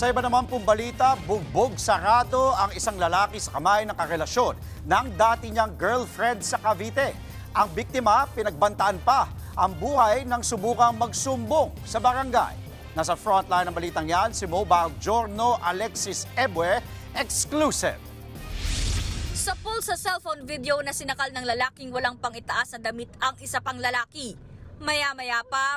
Sa iba naman pong balita, bugbog sarado ang isang lalaki sa kamay ng karelasyon ng dati niyang girlfriend sa Cavite. Ang biktima, pinagbantaan pa ang buhay ng subukang magsumbong sa barangay. Nasa frontline ng balitang yan, si Mobile Giorno Alexis Ebue, exclusive. Sa pool sa cellphone video na sinakal ng lalaking walang pangitaas na damit ang isa pang lalaki. Maya-maya pa,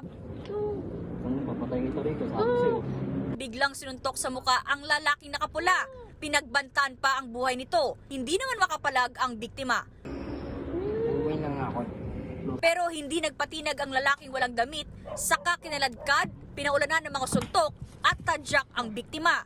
biglang sinuntok sa muka ang lalaking nakapula. Pinagbantaan pa ang buhay nito. Hindi naman makapalag ang biktima. Uwi na nga ako. Pero hindi nagpatinag ang lalaking walang damit, saka kinaladkad, pinaulanan ng mga suntok at tadyak ang biktima.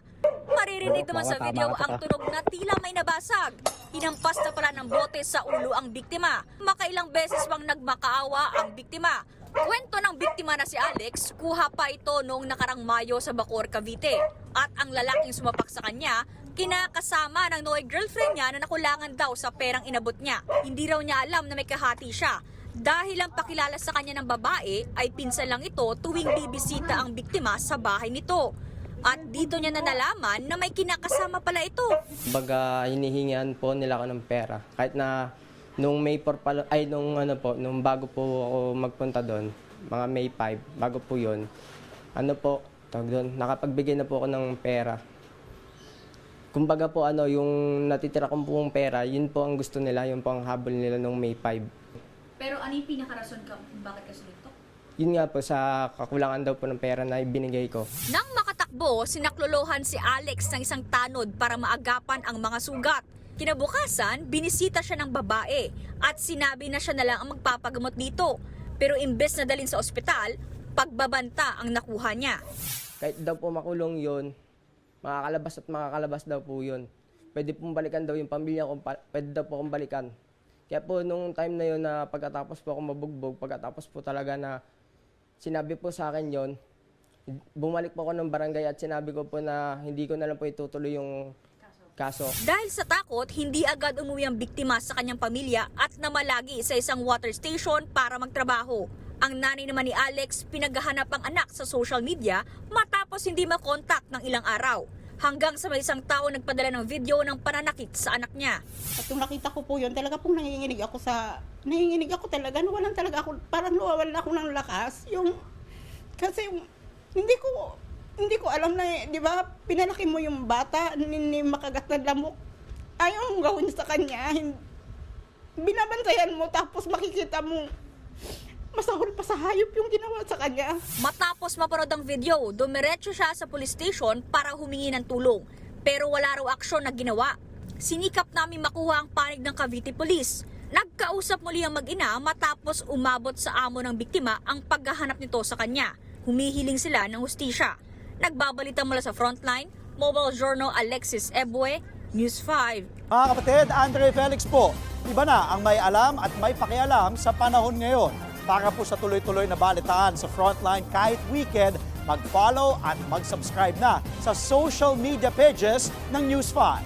Maririnig naman sa video ang tunog na tila may nabasag. Hinampas na pala ng bote sa ulo ang biktima. Makailang beses pang nagmakaawa ang biktima. Kwento ng biktima na si Alex, kuha pa ito noong nakarang Mayo sa Bacoor, Cavite. At ang lalaking sumapak sa kanya, kinakasama ng noy girlfriend niya na nakulangan daw sa perang inabot niya. Hindi raw niya alam na may kahati siya. Dahil ang pakilala sa kanya ng babae ay pinsan lang ito tuwing bibisita ang biktima sa bahay nito. At dito niya na nalaman na may kinakasama pala ito. Baga hinihingian po nila ako ng pera. Kahit na nung May 4 pa, ay nung bago po ako magpunta doon, mga May 5, bago po 'yon. Nakapagbigay na po ako ng pera. Kumbaga po yung natitira kong pong pera, yun po ang gusto nila, yun po ang habol nila nung May 5. Pero ano yung pinakarason ka bakit ka sinuntok? Yun nga po sa kakulangan daw po ng pera na ibinigay ko. Nang makatakbo, sinaklolohan si Alex ng isang tanod para maagapan ang mga sugat. Kinabukasan, binisita siya ng babae at sinabi na siya na lang ang magpapagamot dito. Pero imbes na dalhin sa ospital, pagbabanta ang nakuha niya. Kahit daw po makulong yun, makakalabas daw po yun. Pwede pong balikan daw yung pamilya ko, pwede daw po akong balikan. Kaya po nung time na yun na pagkatapos po ako mabugbog, pagkatapos po talaga na sinabi po sa akin yon, bumalik po ako ng barangay at sinabi ko po na hindi ko na lang po itutuloy yung kaso. Dahil sa takot, hindi agad umuwi ang biktima sa kanyang pamilya at namalagi sa isang water station para magtrabaho. Ang nanay naman ni Alex pinaghahanap ang anak sa social media matapos hindi makontak ng ilang araw. Hanggang sa may isang tao nagpadala ng video ng pananakit sa anak niya. At nung nakita ko po yun, talaga pong nanginginig ako talaga, nawalan talaga ako, parang nawawalan ako ng lakas. Kasi hindi ko alam na, di ba, pinalaki mo yung bata, ni makagat na lamok. Ayaw mong gawin sa kanya. Binabantayan mo, tapos makikita mo, masahol pa sa hayop yung ginawa sa kanya. Matapos mapanood ang video, dumiretso siya sa police station para humingi ng tulong. Pero wala raw aksyon na ginawa. Sinikap namin makuha ang panig ng Cavite Police. Nagkausap muli ang mag-ina matapos umabot sa amo ng biktima ang paghahanap nito sa kanya. Humihiling sila ng hustisya. Nagbabalita mula sa frontline, Mobile Giorno Alexis Ebue, News 5. Mga kapatid, Andre Felix po, iba na ang may alam at may pakialam sa panahon ngayon. Para po sa tuloy-tuloy na balitaan sa Frontline kahit weekend, mag-follow at mag-subscribe na sa social media pages ng News 5.